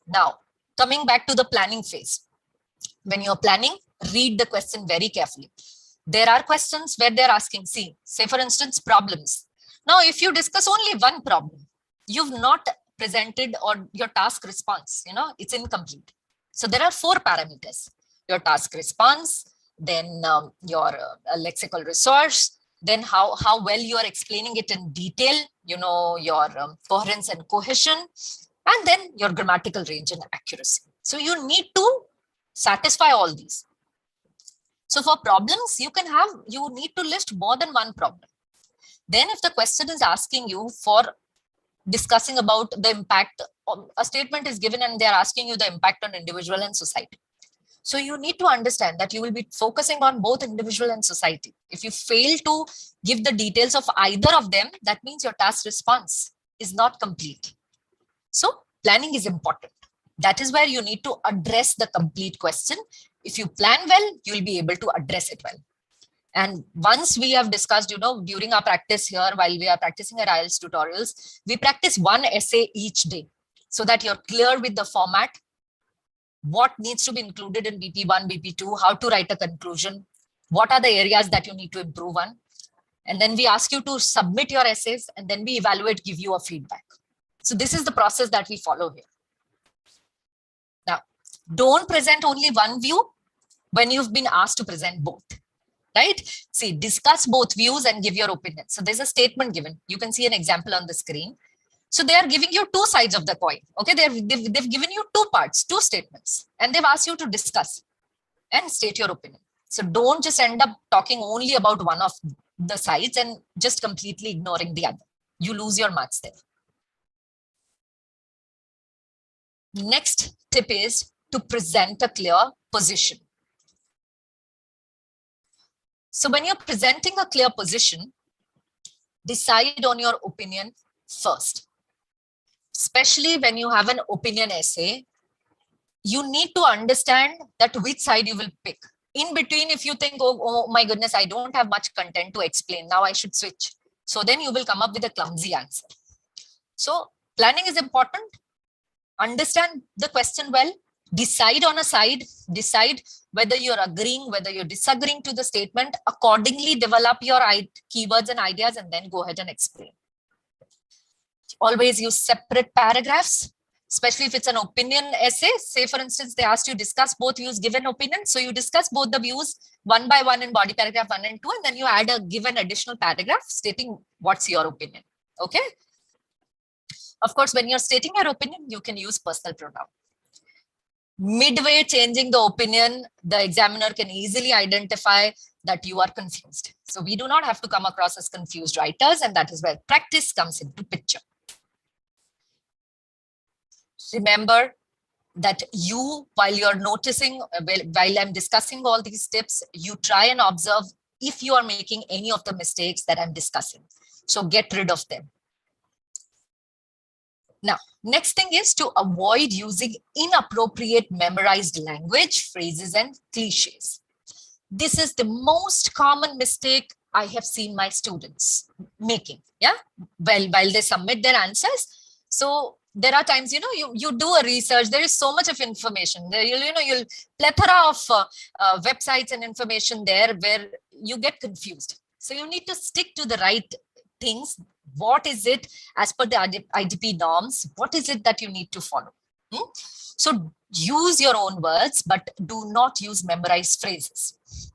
Now, coming back to the planning phase. When you're planning, read the question very carefully. There are questions where they're asking, say for instance, problems. Now, if you discuss only one problem, you've not presented or your task response, it's incomplete. So there are 4 parameters. Your task response, then your lexical resource, then how well you are explaining it in detail, your coherence and cohesion, and then your grammatical range and accuracy. So you need to satisfy all these. So for problems, you need to list more than one problem. Then if the question is asking you for discussing about the impact, a statement is given and they're asking you the impact on individual and society. So you need to understand that you will be focusing on both individual and society. If you fail to give the details of either of them, that means your task response is not complete. So planning is important. That is where you need to address the complete question. If you plan well, you will be able to address it well. And once we have discussed, during our practice here, while we are practicing our IELTS tutorials, we practice one essay each day so that you're clear with the format, what needs to be included in BP1, BP2, how to write a conclusion, what are the areas that you need to improve on. And then we ask you to submit your essays and then we evaluate, give you a feedback. So this is the process that we follow here. Now, don't present only one view when you've been asked to present both, right? See, discuss both views and give your opinion. So there's a statement given. You can see an example on the screen. So they are giving you 2 sides of the coin. Okay, they've given you 2 parts, 2 statements, and they've asked you to discuss and state your opinion. So don't just end up talking only about one of the sides and just completely ignoring the other. You lose your marks there. Next tip is to present a clear position. So when you're presenting a clear position, decide on your opinion first. Especially when you have an opinion essay, you need to understand that which side you will pick. In between, if you think, oh my goodness, I don't have much content to explain, now I should switch. So then you will come up with a clumsy answer. So planning is important. Understand the question well, decide on a side, decide whether you're agreeing, whether you're disagreeing to the statement, accordingly develop your keywords and ideas and then go ahead and explain. Always use separate paragraphs, especially if it's an opinion essay. Say, for instance, they asked you to discuss both views, give an opinion. So you discuss both the views one by one in body paragraph 1 and 2, and then you add a given additional paragraph stating what's your opinion. Okay. Of course, when you're stating your opinion, you can use personal pronoun. Midway changing the opinion, the examiner can easily identify that you are confused. So we do not have to come across as confused writers, and that is where practice comes into picture. Remember that you, while you're noticing, while I'm discussing all these tips, you try and observe if you are making any of the mistakes that I'm discussing. So get rid of them. Now, next thing is to avoid using inappropriate memorized language, phrases, and cliches. This is the most common mistake I have seen my students making. Yeah, while they submit their answers. So there are times, you do a research, there is so much of information there, you'll plethora of websites and information there where you get confused. So you need to stick to the right things What is it as per the IDP norms? What is it that you need to follow? So use your own words, but do not use memorized phrases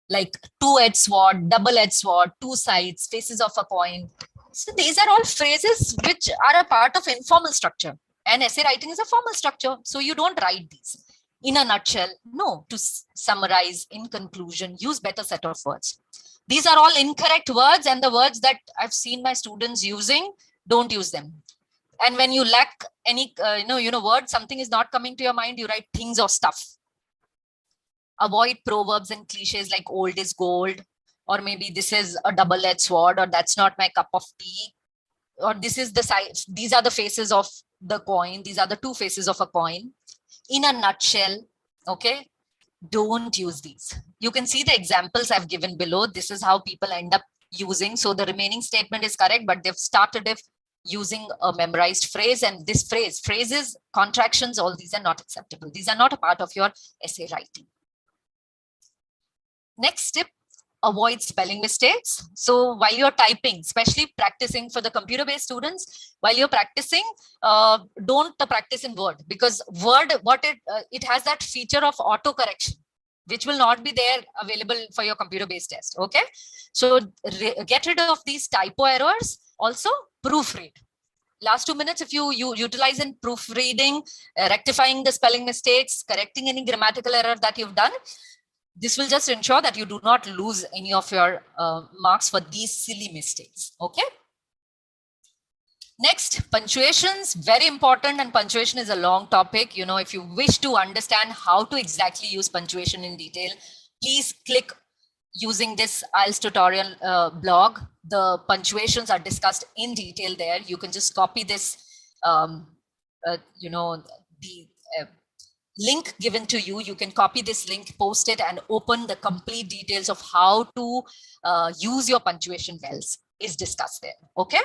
like two-edged sword, double-edged sword, two sides, faces of a coin. So these are all phrases which are a part of informal structure. And essay writing is a formal structure. So you don't write these. In a nutshell, no. To summarize, in conclusion, use better set of words. These are all incorrect words, and the words that I've seen my students using, don't use them. And when you lack any, word, something is not coming to your mind, you write things or stuff. Avoid proverbs and cliches like old is gold, or maybe this is a double-edged sword, or that's not my cup of tea, or this is the size, these are the faces of the coin, these are the two faces of a coin. In a nutshell, okay, don't use these. You can see the examples I've given below. This is how people end up using. So the remaining statement is correct, but they've started if using a memorized phrase, and this phrases, contractions, all these are not acceptable. These are not a part of your essay writing. Next tip, avoid spelling mistakes. So while you're typing, especially practicing for the computer-based students, while you're practicing, don't practice in Word, because Word, it has that feature of auto correction, which will not be there available for your computer-based test. Okay, so get rid of these typo errors. Also, proofread. Last 2 minutes, if you utilize in proofreading, rectifying the spelling mistakes, correcting any grammatical error that you've done, this will just ensure that you do not lose any of your marks for these silly mistakes. Okay. Next, punctuations, very important, and punctuation is a long topic. You know, if you wish to understand how to exactly use punctuation in detail, please click using this IELTS tutorial blog. The punctuations are discussed in detail there. You can just copy this, link given to you. You can copy this link, post it, and open the complete details of how to use your punctuation wells is discussed there. Okay.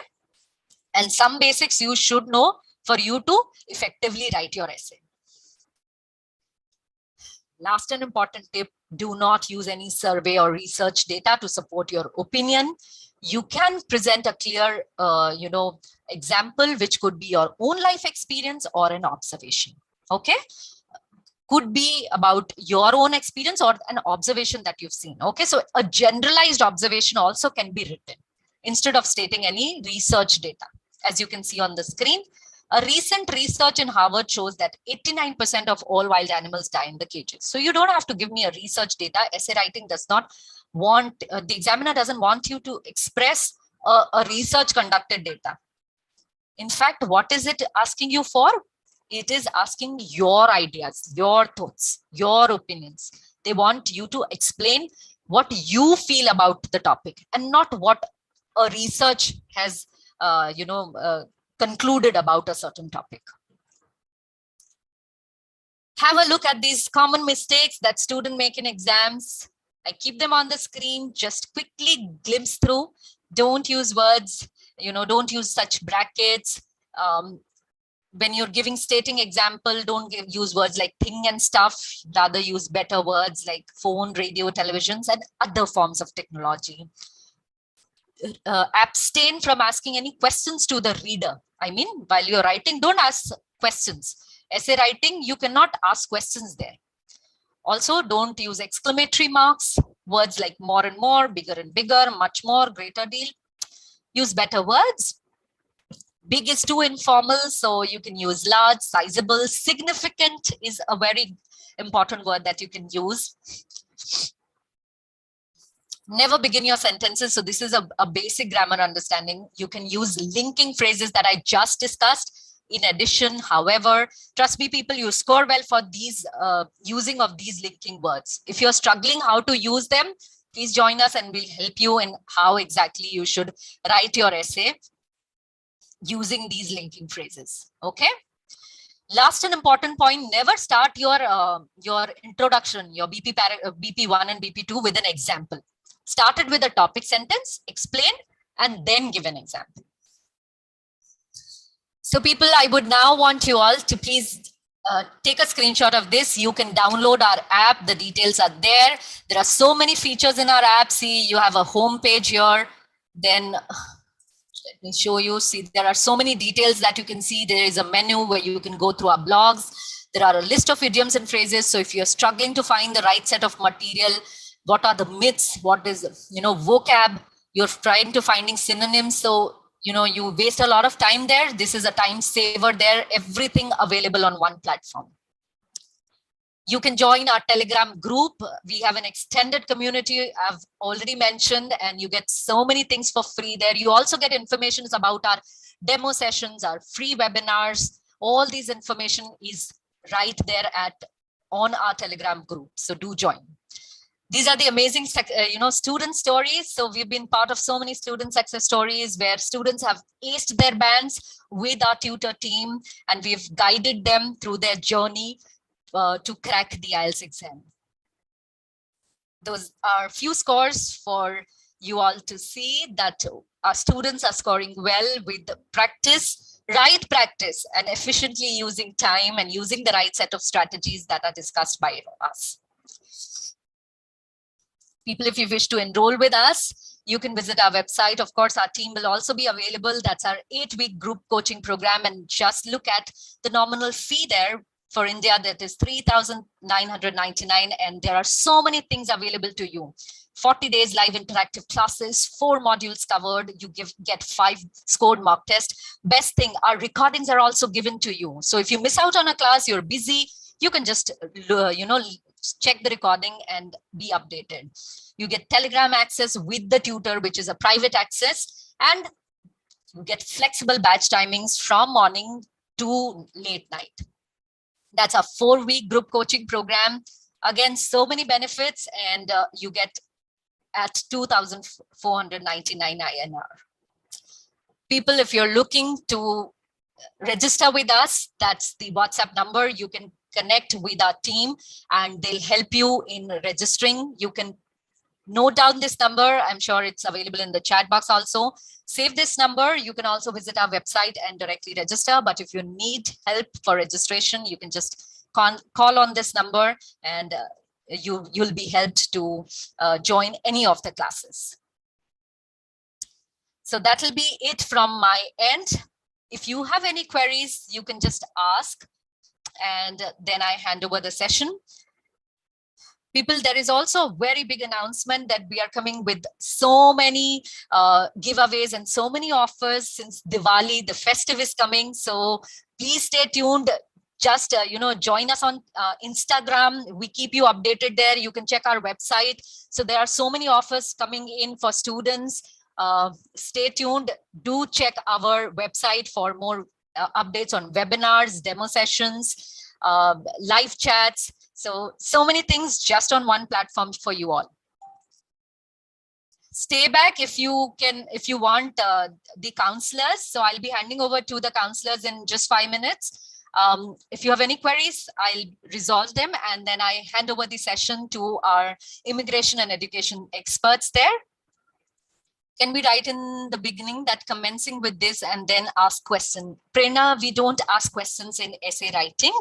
And some basics you should know for you to effectively write your essay. Last and important tip, do not use any survey or research data to support your opinion. You can present a clear, example, which could be your own life experience or an observation. Okay. Could be about your own experience or an observation that you've seen. Okay, so a generalized observation also can be written instead of stating any research data. As you can see on the screen, a recent research in Harvard shows that 89% of all wild animals die in the cages. So you don't have to give me a research data. Essay writing does not want, the examiner doesn't want you to express a research conducted data. In fact, what is it asking you for? It is asking your ideas, your thoughts, your opinions. They want you to explain what you feel about the topic and not what a research has, concluded about a certain topic. Have a look at these common mistakes that students make in exams. I keep them on the screen, just quickly glimpse through. Don't use words, don't use such brackets. When you're stating example, don't use words like thing and stuff. Rather use better words like phone, radio, televisions, and other forms of technology. Abstain from asking any questions to the reader. I mean, while you're writing, don't ask questions. Essay writing, you cannot ask questions there. Also, don't use exclamatory marks, words like more and more, bigger and bigger, much more, greater deal. Use better words. Big is too informal, so you can use large, sizable. Significant is a very important word that you can use. Never begin your sentences. So this is a basic grammar understanding. You can use linking phrases that I just discussed. In addition, however, trust me, people, you score well for these using of these linking words. If you're struggling how to use them, please join us and we'll help you in how exactly you should write your essay using these linking phrases. Okay. Last and important point, never start your introduction, your BP1 and BP2 with an example. Start it with a topic sentence, explain, and then give an example. So people, I would now want you all to please take a screenshot of this. You can download our app. The details are there. There are so many features in our app. See, you have a home page here. Then Let me show you. See, there are so many details that you can see. There is a menu where you can go through our blogs. There are a list of idioms and phrases. So if you're struggling to find the right set of material, what are the myths? What is, vocab? You're trying to finding synonyms. So, you waste a lot of time there. This is a time saver there. Everything available on one platform. You can join our Telegram group. We have an extended community I've already mentioned, and you get so many things for free there. You also get information about our demo sessions, our free webinars. All these information is right there on our Telegram group. So do join. These are the amazing, student stories. So we've been part of so many student success stories where students have aced their bands with our tutor team, and we've guided them through their journey to crack the IELTS exam. Those are few scores for you all to see that our students are scoring well with practice, right practice, and efficiently using time and using the right set of strategies that are discussed by us. People, if you wish to enroll with us, you can visit our website. Of course, our team will also be available. That's our 8-week group coaching program. And just look at the nominal fee there. For India, that is 3,999, and there are so many things available to you. 40 days live interactive classes, 4 modules covered. You get 5 scored mock tests. Best thing, our recordings are also given to you. So if you miss out on a class, you're busy, you can just check the recording and be updated. You get Telegram access with the tutor, which is a private access, and you get flexible batch timings from morning to late night. That's a 4-week group coaching program. Again, so many benefits, and you get at 2,499 INR. People, if you're looking to register with us, that's the WhatsApp number. You can connect with our team and they'll help you in registering. You can note down this number. I'm sure it's available in the chat box also. Save this number. You can also visit our website and directly register. But if you need help for registration, you can just call on this number, and you'll be helped to join any of the classes. So that'll be it from my end. If you have any queries, you can just ask, and then I hand over the session. People, there is also a very big announcement that we are coming with so many giveaways and so many offers since Diwali. The festive is coming, so please stay tuned. Just join us on Instagram. We keep you updated there. You can check our website. So there are so many offers coming in for students. Stay tuned. Do check our website for more updates on webinars, demo sessions, live chats. So many things just on one platform for you all. Stay back if you want the counselors. So I'll be handing over to the counselors in just 5 minutes. If you have any queries, I'll resolve them, and then I hand over the session to our immigration and education experts there. Can we write in the beginning that commencing with this and then ask question? Prerna, we don't ask questions in essay writing.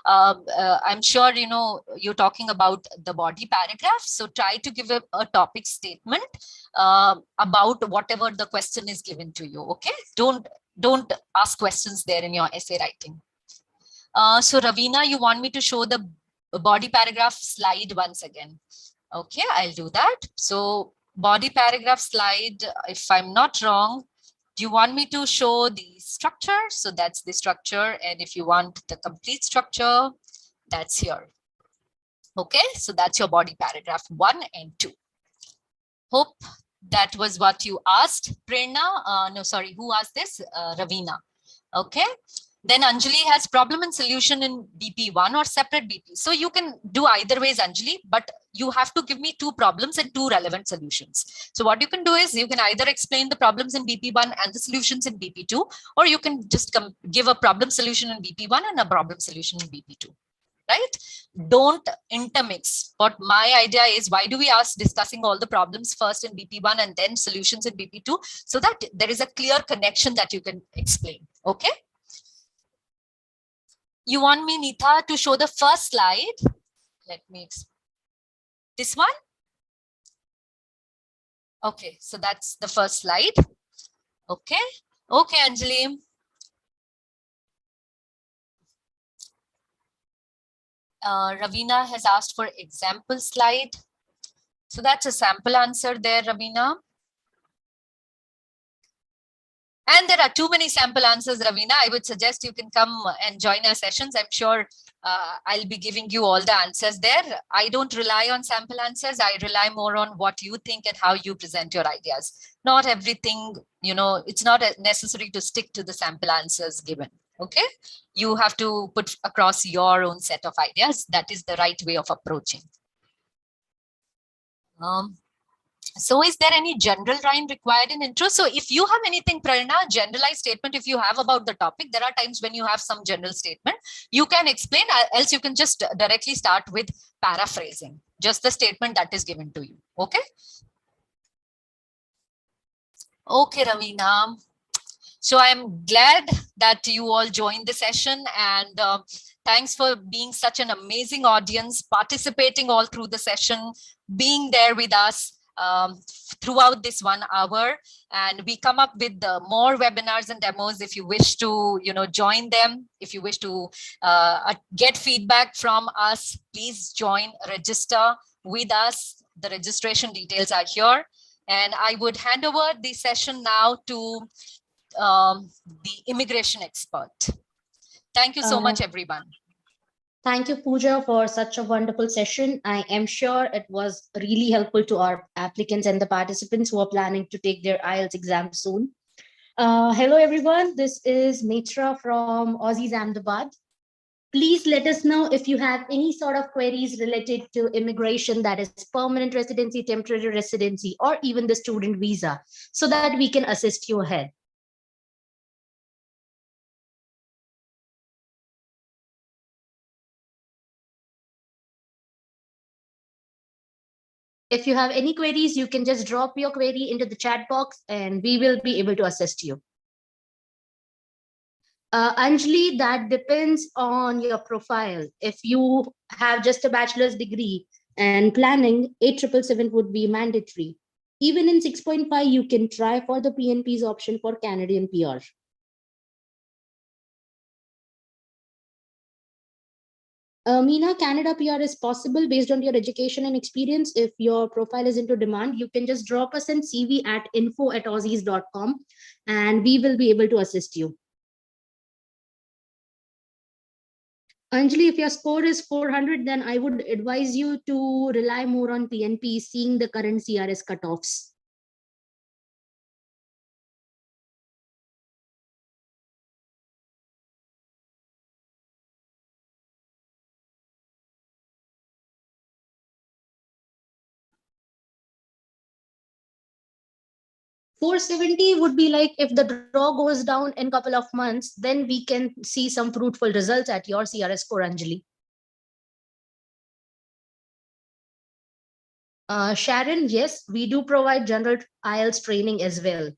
I'm sure you're talking about the body paragraph. So try to give a topic statement about whatever the question is given to you. Okay, don't ask questions there in your essay writing. So Ravina, you want me to show the body paragraph slide once again? Okay, I'll do that. So body paragraph slide, if I'm not wrong, do you want me to show the structure? So that's the structure. And if you want the complete structure, that's here. Okay, so that's your body paragraph 1 and 2. Hope that was what you asked. Prerna, no, sorry, who asked this? Ravina. Okay. Then Anjali has problem and solution in BP1 or separate BP. So you can do either ways, Anjali, but you have to give me 2 problems and 2 relevant solutions. So what you can do is you can either explain the problems in BP1 and the solutions in BP2, or you can just give a problem solution in BP1 and a problem solution in BP2, right? Don't intermix. What my idea is, why do we ask discussing all the problems first in BP1 and then solutions in BP2, so that there is a clear connection that you can explain, okay? You want me, Nitha, to show the first slide? Let me explain. This one? Okay, so that's the first slide. Okay. Okay, Anjali. Ravina has asked for example slide. So that's a sample answer there, Ravina. And there are too many sample answers, Ravina. I would suggest you can come and join our sessions. I'm sure I'll be giving you all the answers there. I don't rely on sample answers. I rely more on what you think and how you present your ideas. Not everything, it's not necessary to stick to the sample answers given. Okay. You have to put across your own set of ideas. That is the right way of approaching. So is there any general rhyme required in intro? So if you have anything, Prerna, generalized statement, if you have about the topic, there are times when you have some general statement, you can explain, else you can just directly start with paraphrasing, just the statement that is given to you. Okay. Okay, Ravina. So I'm glad that you all joined the session, and thanks for being such an amazing audience, participating all through the session, being there with us throughout this 1 hour. And we come up with more webinars and demos if you wish to, join them. If you wish to get feedback from us, please join, register with us. The registration details are here. And I would hand over the session now to the immigration expert. Thank you so much, everyone. Thank you, Pooja, for such a wonderful session. I am sure it was really helpful to our applicants and the participants who are planning to take their IELTS exam soon. Hello, everyone. This is Mitra from Aussies Ahmedabad. Please let us know if you have any sort of queries related to immigration, that is permanent residency, temporary residency, or even the student visa, so that we can assist you ahead. If you have any queries, you can just drop your query into the chat box and we will be able to assist you. Anjali, that depends on your profile. If you have just a bachelor's degree and planning, 8777 would be mandatory. Even in 6.5, you can try for the PNP's option for Canadian PR. Meena, Canada PR is possible based on your education and experience. If your profile is into demand, you can just drop us an CV at info@aussies.com and we will be able to assist you. Anjali, if your score is 400, then I would advise you to rely more on PNP, seeing the current CRS cutoffs. $470 would be like if the draw goes down in a couple of months, then we can see some fruitful results at your CRS score, Anjali. Sharon, yes, we do provide general IELTS training as well.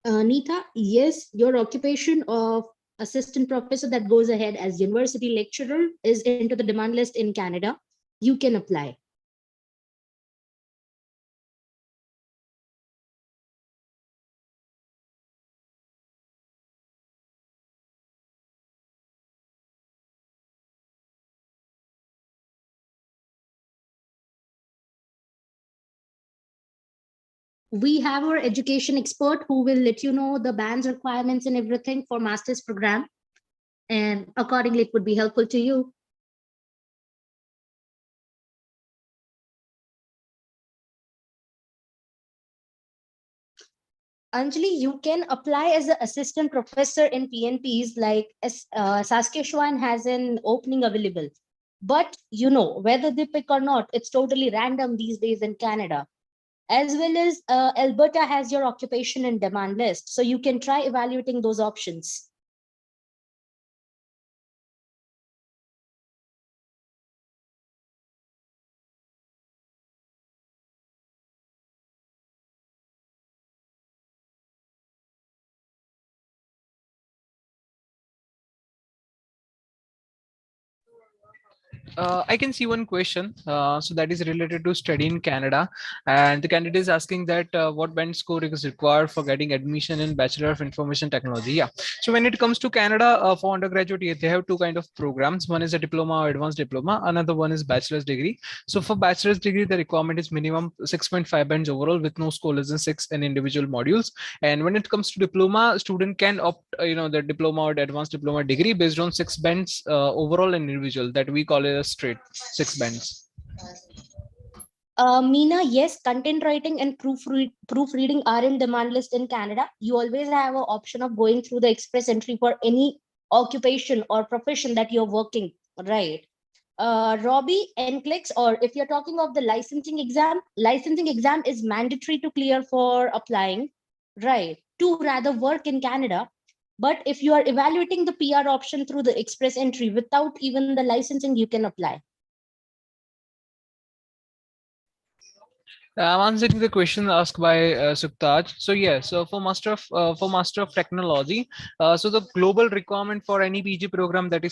Neeta, yes, your occupation of assistant professor that goes ahead as university lecturer is into the demand list in Canada. You can apply. We have our education expert who will let you know the band's requirements and everything for master's program. And accordingly, it would be helpful to you. Anjali, you can apply as an assistant professor in PNPs, like Saskatchewan has an opening available. But whether they pick or not, it's totally random these days in Canada. As well as Alberta has your occupation and demand list. So you can try evaluating those options. I can see one question. So that is related to study in Canada, and the candidate is asking that what band score is required for getting admission in Bachelor of Information Technology. Yeah. So when it comes to Canada, for undergraduate, they have two kind of programs. One is a diploma or advanced diploma. Another one is bachelor's degree. So for bachelor's degree, the requirement is minimum 6.5 bands overall with no score less than 6 in individual modules. And when it comes to diploma, student can opt, the diploma or the advanced diploma degree based on 6 bands overall and individual that we call it a straight 6 bands. Meena, yes, content writing and proofreading are in demand list in Canada. You always have an option of going through the express entry for any occupation or profession that you're working, right? Robbie, NCLEX, or if you're talking of the licensing exam is mandatory to clear for applying, right? To rather work in Canada. But if you are evaluating the PR option through the express entry without even the licensing, you can apply. I'm answering the question asked by Suktaj. So yeah, so for Master of Technology, so the global requirement for any PG program that is